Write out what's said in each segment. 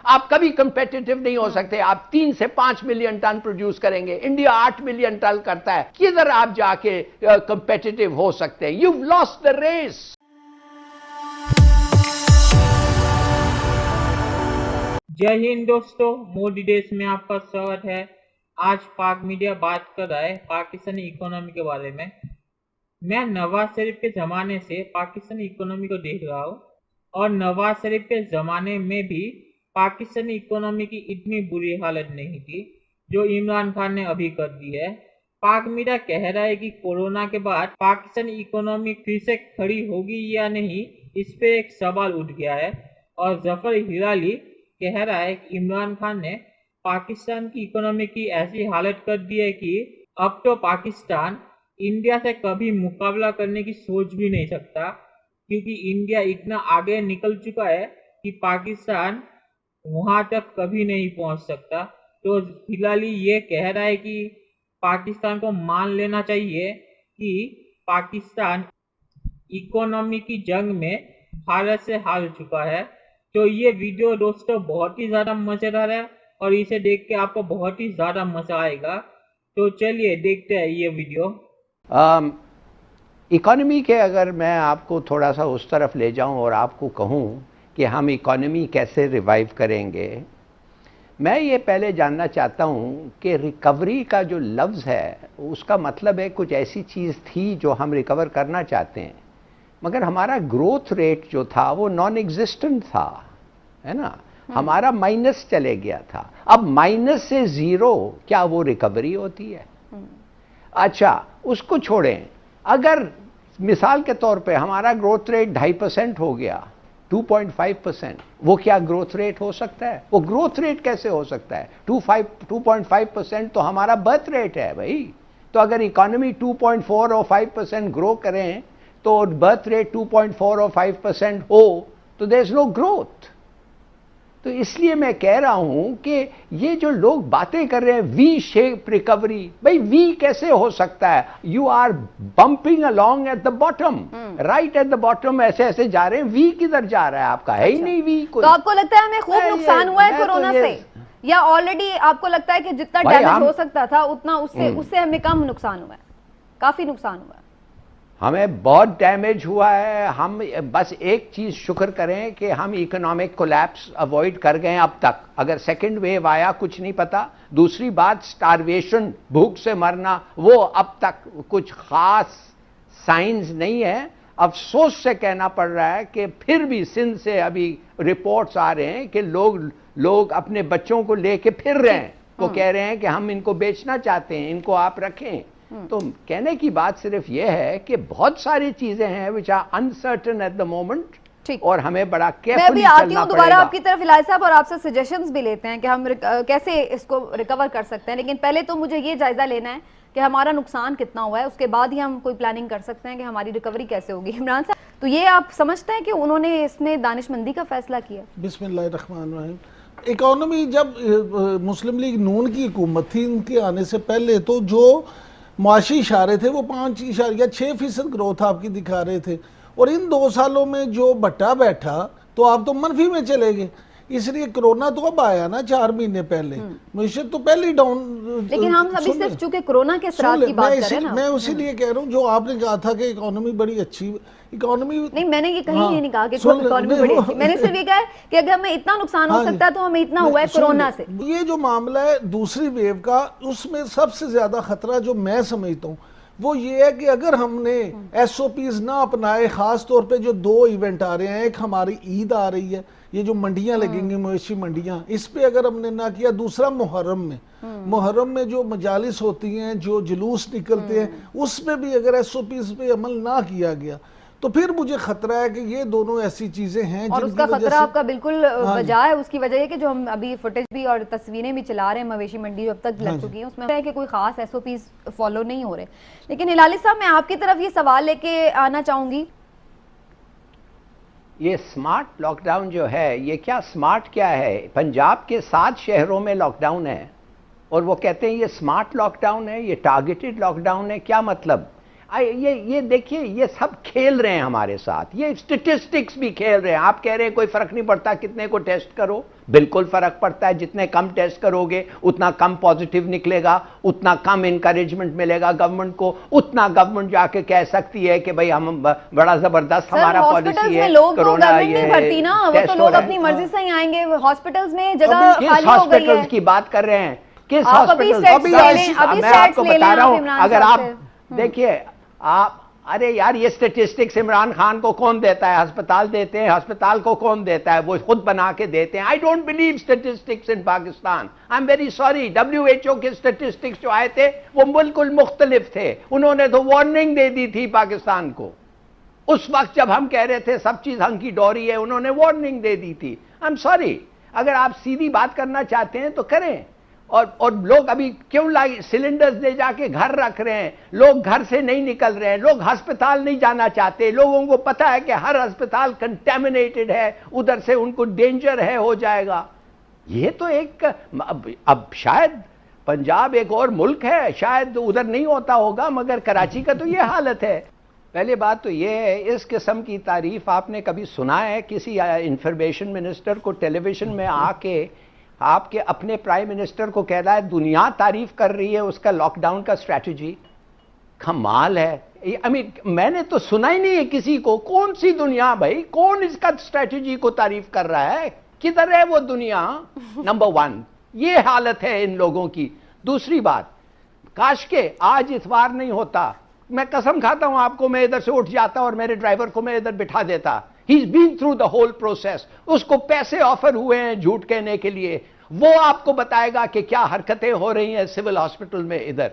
آپ کبھی کمپیٹیٹو نہیں ہو سکتے. آپ 3 سے 5 ملین ٹن پروڈیوس کریں گے, انڈیا 8 ملین ٹن کرتا ہے. کدھر آپ جا کے کمپیٹیٹو ہو سکتے ہیں؟ You lost the race. Jai Hind دوستو، مودی دیش میں آپ کا سواگت ہے. آج پاک میڈیا بات کر رہا ہے پاکستانی اکانومی کے بارے میں. میں نواز شریف کے زمانے سے پاکستانی اکانومی کو دیکھ رہا ہوں، اور نواز شریف کے زمانے میں بھی پاکستانی اکانومی کی اتنی بری حالت نہیں تھی جو عمران خان نے ابھی کر دی ہے. پاک میڈیا کہہ رہا ہے کہ کورونا کے بعد پاکستانی اکانومی پھر سے کھڑی ہوگی یا نہیں، اس پہ ایک سوال اٹھ گیا ہے. اور ظفر ہلالی کہہ رہا ہے کہ عمران خان نے پاکستان کی اکانومی کی ایسی حالت کر دی ہے کہ اب تو پاکستان انڈیا سے کبھی مقابلہ کرنے کی سوچ بھی نہیں سکتا، کیونکہ انڈیا اتنا آگے نکل چکا ہے کہ پاکستان وہاں تک کبھی نہیں پہنچ سکتا. تو ہلالی یہ کہہ رہا ہے کہ پاکستان کو مان لینا چاہیے کہ پاکستان اکانومی کی جنگ میں بھارت سے ہار چکا ہے. تو یہ ویڈیو دوستو بہت ہی زیادہ مزیدار ہے، اور اسے دیکھ کے آپ کو بہت ہی زیادہ مزہ آئے گا. تو چلیے دیکھتے ہیں یہ ویڈیو. اکانومی کے اگر میں آپ کو تھوڑا سا اس طرف لے جاؤں اور آپ کو کہوں کہ ہم اکانومی کیسے ریوائیو کریں گے، میں یہ پہلے جاننا چاہتا ہوں کہ ریکوری کا جو لفظ ہے اس کا مطلب ہے کچھ ایسی چیز تھی جو ہم ریکور کرنا چاہتے ہیں، مگر ہمارا گروتھ ریٹ جو تھا وہ نان ایگزسٹنٹ تھا، ہے نا. ہمارا مائنس چلے گیا تھا. اب مائنس سے زیرو کیا وہ ریکوری ہوتی ہے؟ اچھا اس کو چھوڑیں. اگر مثال کے طور پہ ہمارا گروتھ ریٹ 2.5% ہو گیا، 2.5%، وہ کیا گروتھ ریٹ ہو سکتا ہے؟ وہ گروتھ ریٹ کیسے ہو سکتا ہے؟ 2.5% تو ہمارا برتھ ریٹ ہے بھائی. تو اگر اکانومی 2.4 اور 5% گرو کریں تو برتھ ریٹ 2.4 اور 5% ہو تو دیر از نو گروتھ. تو اس لیے میں کہہ رہا ہوں کہ یہ جو لوگ باتیں کر رہے ہیں وی شیپ ریکوری، بھائی وی کیسے ہو سکتا ہے؟ You are bumping along at the bottom, right at the bottom, ایسے ایسے جا رہے ہیں. وی کدھر جا رہا ہے؟ آپ کا ہے ہی نہیں وی کوئی. تو آپ کو لگتا ہے ہمیں خوب نقصان ہوا ہے کورونا سے، یا آلریڈی آپ کو لگتا ہے کہ جتنا ڈیمیج ہو سکتا تھا اتنا اس سے ہمیں کم نقصان ہوا ہے؟ کافی نقصان ہوا ہے. ہمیں بہت ڈیمیج ہوا ہے. ہم بس ایک چیز شکر کریں کہ ہم اکنامک کولیپس اوائڈ کر گئے اب تک. اگر سیکنڈ ویو آیا کچھ نہیں پتا. دوسری بات سٹارویشن، بھوک سے مرنا، وہ اب تک کچھ خاص سائنز نہیں ہے. افسوس سے کہنا پڑ رہا ہے کہ پھر بھی سندھ سے ابھی رپورٹس آ رہے ہیں کہ لوگ اپنے بچوں کو لے کے پھر رہے ہیں. وہ کہہ رہے ہیں کہ ہم ان کو بیچنا چاہتے ہیں، ان کو آپ رکھیں. تو کہنے کی بات صرف یہ ہے کہ بہت ساری چیزیں ہیں which are uncertain at the moment، اور ہمیں بڑا کیئرفلی چلنا پڑے گا. میں بھی آتی ہوں دوبارہ آپ کی طرف الہی صاحب، اور آپ سے سجیشنز بھی لیتے ہیں کہ ہم کیسے اس کو ریکور کر سکتے ہیں. لیکن پہلے تو مجھے یہ جائزہ لینا ہے کہ ہمارا نقصان کتنا ہوا ہے، اس کے بعد ہی ہم کوئی پلاننگ کر سکتے ہیں کہ ہماری ریکوری کیسے ہوگی. عمران صاحب، تو یہ آپ سمجھتے ہیں کہ انہوں نے اس میں دانش مندی کا فیصلہ کیا؟ بسم اللہ الرحمن الرحیم. اکانومی جب مسلم لیگ نون کی حکومت تھی، ان کے آنے سے پہلے تو جو معاشی اشارے تھے وہ 5.6% گروتھ آپ کی دکھا رہے تھے، اور ان 2 سالوں میں جو بٹا بیٹھا تو آپ تو منفی میں چلے گئے. اس لیے کرونا تو اب آیا نا 4 مہینے پہلے، معیشت تو پہلے ڈاؤن. لیکن ہم ابھی صرف چونکہ کرونا کے اثرات کی بات کر رہے ہیں نا، میں اسی لیے کہہ رہا ہوں جو آپ نے کہا تھا کہ اکانومی بڑی اچھی اکانومی. نہیں، میں نے یہ کہیں یہ نہیں کہا کہ اکانومی بڑی اچھی، میں نے صرف یہ کہا ہے کہ اگر ہمیں اتنا نقصان ہو سکتا ہے تو ہمیں اتنا ہوا ہے کرونا سے. یہ جو معاملہ ہے دوسری ویو کا، اس میں سب سے زیادہ خطرہ جو میں سمجھتا ہوں وہ یہ ہے کہ اگر ہم نے ایس او پیز نہ اپنائے، خاص طور پہ جو 2 ایونٹ آ رہے ہیں، ایک ہماری عید آ رہی ہے، یہ جو منڈیاں لگیں گی مویشی منڈیاں، اس پہ اگر ہم نے نہ کیا. دوسرا محرم میں جو مجالس ہوتی ہیں، جو جلوس نکلتے ہیں، اس پہ بھی اگر ایس او پیز پہ عمل نہ کیا گیا تو پھر مجھے خطرہ ہے کہ یہ دونوں ایسی چیزیں ہیں اور اس کا خطرہ آپ کا بالکل بجا ہے. اس کی وجہ یہ کہ جو ہم ابھی فوٹیج بھی اور تصویریں بھی چلا رہے ہیں مویشی منڈی جو اب تک لگ چکی ہیں، اس میں ہے کہ کوئی خاص ایس او پیز فالو نہیں ہو رہے. لیکن ہلالی صاحب، میں آپ کی طرف یہ سوال لے کے آنا چاہوں گی. یہ سمارٹ لاک ڈاؤن جو ہے، یہ کیا سمارٹ کیا ہے؟ پنجاب کے 7 شہروں میں لاک ڈاؤن ہے، اور وہ کہتے ہیں یہ سمارٹ لاک ڈاؤن ہے، یہ ٹارگیٹڈ لاک ڈاؤن ہے. کیا مطلب؟ یہ دیکھیے یہ سب کھیل رہے ہیں ہمارے ساتھ, یہ اسٹیٹسٹکس بھی کھیل رہے ہیں. آپ کہہ رہے ہیں کوئی فرق نہیں پڑتا کتنے کو ٹیسٹ کرو, بالکل فرق پڑتا ہے. جتنے کم ٹیسٹ کرو گے اتنا کم پازیٹیو نکلے گا, اتنا کم انکریجمنٹ ملے گا گورنمنٹ کو, اتنا گورنمنٹ جا کے کہہ سکتی ہے کہ بھئی ہم بڑا زبردست ہمارا پالیسی ہے. لوگ تو گورنمنٹ نہیں بھرتی نا, وہ تو لوگ اپنی مرضی سے ہی آئیں گے. ہاسپٹلز میں جگہ خالی ہو گئی ہے. ہاسپٹلز کی بات کر رہے ہیں, کس ہاسپٹل؟ میں آپ کو بتا رہا ہوں, اگر آپ دیکھیے آپ, ارے یار یہ سٹیٹسٹکس عمران خان کو کون دیتا ہے؟ ہسپتال دیتے ہیں. ہسپتال کو کون دیتا ہے؟ وہ خود بنا کے دیتے ہیں. I don't believe statistics in Pakistan. I am very sorry. WHO کے سٹیٹسٹکس جو آئے تھے وہ بالکل مختلف تھے. انہوں نے تو وارننگ دے دی تھی پاکستان کو. اس وقت جب ہم کہہ رہے تھے سب چیز ہنکی ڈوری ہے, انہوں نے وارننگ دے دی تھی. I am sorry. اگر آپ سیدھی بات کرنا چاہتے ہیں تو کریں. اور لوگ ابھی کیوں سلنڈرز لے جا کے گھر رکھ رہے ہیں؟ لوگ گھر سے نہیں نکل رہے ہیں, لوگ ہسپتال نہیں جانا چاہتے. لوگوں کو پتا ہے کہ ہر ہسپتال کنٹامنیٹڈ ہے, ادھر سے ان کو ڈینجر ہے, ہو جائے گا. یہ تو ایک, اب شاید پنجاب ایک اور ملک ہے, شاید ادھر نہیں ہوتا ہوگا, مگر کراچی کا تو یہ حالت ہے. پہلے بات تو یہ ہے, اس قسم کی تعریف آپ نے کبھی سنا ہے کسی انفارمیشن منسٹر کو ٹیلی ویژن میں آ کے آپ کے اپنے پرائم منسٹر کو کہہ رہا ہے دنیا تعریف کر رہی ہے اس کا لاک ڈاؤن کا اسٹریٹجی؟ کمال ہے. میں نے تو سنا ہی نہیں ہے کسی کو. کون سی دنیا بھائی؟ کون اس کا اسٹریٹجی کو تعریف کر رہا ہے؟ کدھر ہے وہ دنیا؟ نمبر 1 یہ حالت ہے ان لوگوں کی. دوسری بات, کاش کے آج اتوار نہیں ہوتا, میں قسم کھاتا ہوں آپ کو, میں ادھر سے اٹھ جاتا اور میرے ڈرائیور کو میں ادھر بٹھا دیتا. He's been through the whole process. اس کو پیسے آفر ہوئے ہیں جھوٹ کہنے کے لیے, وہ آپ کو بتائے گا کہ کیا حرکتیں ہو رہی ہیں سول ہاسپٹل میں ادھر.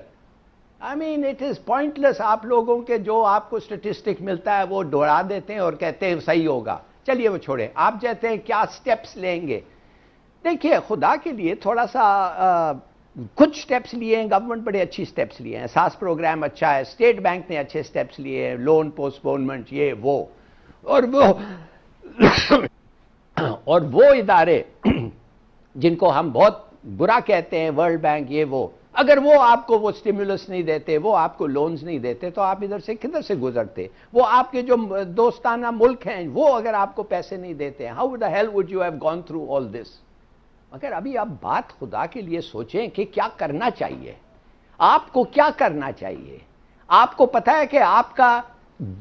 I mean it is pointless. آپ لوگوں کے جو آپ کو اسٹیٹسٹک ملتا ہے وہ دوہرا دیتے ہیں اور کہتے ہیں صحیح ہوگا. چلیے وہ چھوڑیں, آپ کہتے ہیں کیا سٹیپس لیں گے. دیکھیے خدا کے لیے تھوڑا سا کچھ سٹیپس لیے ہیں گورنمنٹ, بڑے اچھی سٹیپس لیے ہیں. احساس پروگرام اچھا ہے, اسٹیٹ بینک نے اچھے سٹیپس لیے ہیں, لون پوسٹ پونمنٹ, یہ وہ. اور وہ ادارے جن کو ہم بہت برا کہتے ہیں, ورلڈ بینک, یہ وہ, اگر وہ آپ کو وہ سٹیمولس نہیں دیتے, وہ آپ کو لونز نہیں دیتے, تو آپ ادھر سے کدھر سے گزرتے؟ وہ آپ کے جو دوستانہ ملک ہیں وہ اگر آپ کو پیسے نہیں دیتے, how the hell would you have gone through all this? مگر ابھی آپ بات خدا کے لیے سوچیں کہ کیا کرنا چاہیے, آپ کو کیا کرنا چاہیے. آپ کو پتا ہے کہ آپ کا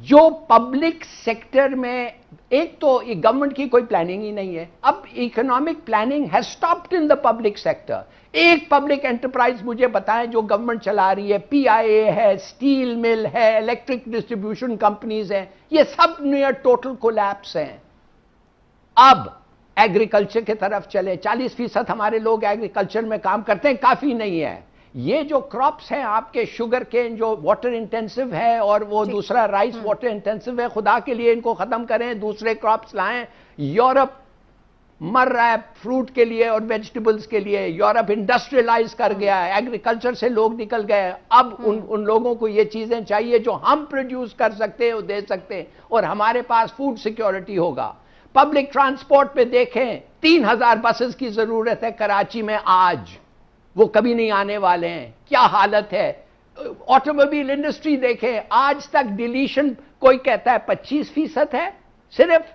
جو پبلک سیکٹر میں, ایک تو گورنمنٹ کی کوئی پلاننگ ہی نہیں ہے. اب economic planning has stopped in the public sector. ایک پبلک انٹرپرائز مجھے بتائیں جو گورنمنٹ چلا رہی ہے, PIA ہے, اسٹیل مل ہے, الیکٹرک ڈسٹریبیوشن کمپنیز ہیں, یہ سب نیئر ٹوٹل کولیپس ہیں. اب ایگریکلچر کی طرف چلے, 40% ہمارے لوگ ایگریکلچر میں کام کرتے ہیں, کافی نہیں ہے. یہ جو کراپس ہیں آپ کے, شوگر کین جو واٹر انٹینسو ہے, اور وہ دوسرا رائس واٹر انٹینسو ہے, خدا کے لیے ان کو ختم کریں, دوسرے کراپس لائیں. یورپ مر رہا ہے فروٹ کے لیے اور ویجیٹیبلز کے لیے. یورپ انڈسٹریلائز کر گیا ہے, ایگریکلچر سے لوگ نکل گئے. اب ان لوگوں کو یہ چیزیں چاہیے جو ہم پروڈیوس کر سکتے ہیں, وہ دے سکتے ہیں, اور ہمارے پاس فوڈ سیکیورٹی ہوگا. پبلک ٹرانسپورٹ پہ دیکھیں, 3000 بسز کی ضرورت ہے کراچی میں آج, وہ کبھی نہیں آنے والے ہیں. کیا حالت ہے. آٹوموبائل انڈسٹری دیکھیں, آج تک ڈیلیشن کوئی کہتا ہے 25% ہے صرف,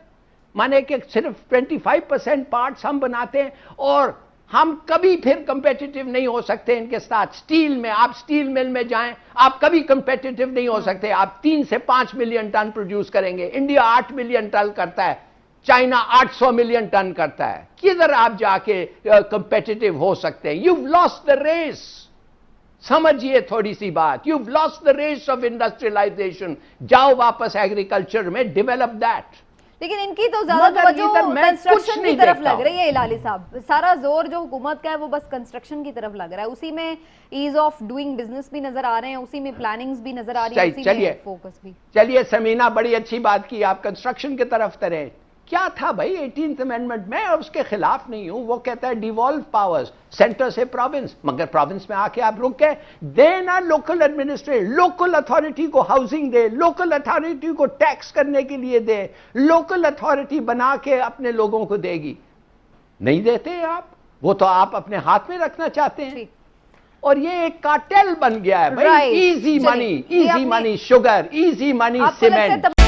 مانے کہ صرف 25% پارٹس ہم بناتے ہیں, اور ہم کبھی پھر کمپیٹیٹو نہیں ہو سکتے ان کے ساتھ. سٹیل میں, آپ سٹیل مل میں جائیں, آپ کبھی کمپیٹیٹو نہیں ہو سکتے. آپ 3 سے 5 ملین ٹن پروڈیوس کریں گے, انڈیا 8 ملین ٹن کرتا ہے, چائنا 800 ملین ٹن کرتا ہے. کدھر آپ جا کے کمپیٹیٹو ہو سکتے ہیں؟ You've lost the race. سمجھیے تھوڑی سی بات, You've lost the race of industrialization. جاؤ واپس ایگریکلچر میں, ڈیولپ دیٹ. لیکن ان کی تو زیادہ توجہ کنسٹرکشن کی طرف لگ رہی ہے. ہلالی صاحب, سارا زور جو حکومت کا ہے وہ بس کنسٹرکشن کی طرف لگ رہا ہے. اسی میں ایز آف ڈوئنگ بزنس بھی نظر آ رہے ہیں, اسی میں پلاننگز بھی نظر آ رہی ہیں, اسی میں فوکس بھی. چلیے سمینہ, بڑی اچھی بات کی آپ, کنسٹرکشن کی طرف تریں. کیا تھا بھائی 18th امینڈمنٹ میں؟ اس کے خلاف نہیں ہوں, وہ کہتا ہے ڈیوالو پاورز سینٹر سے پروونس, مگر پروونس میں آ کے آپ رک گئے. دینا لوکل ایڈمنسٹریشن, لوکل اتھارٹی کو ہاؤسنگ دے, لوکل اتھارٹی کو ٹیکس کرنے کے لیے دے, لوکل اتھارٹی بنا کے اپنے لوگوں کو دے گی. نہیں دیتے آپ, وہ تو آپ اپنے ہاتھ میں رکھنا چاہتے ہیں. اور یہ ایک کارٹل بن گیا ہے بھائی. Right. ایزی چلیے، منی، یہ ایزی اپنی- منی شوگر، ایزی منی آپ کو لگتا ہے سیمنٹ.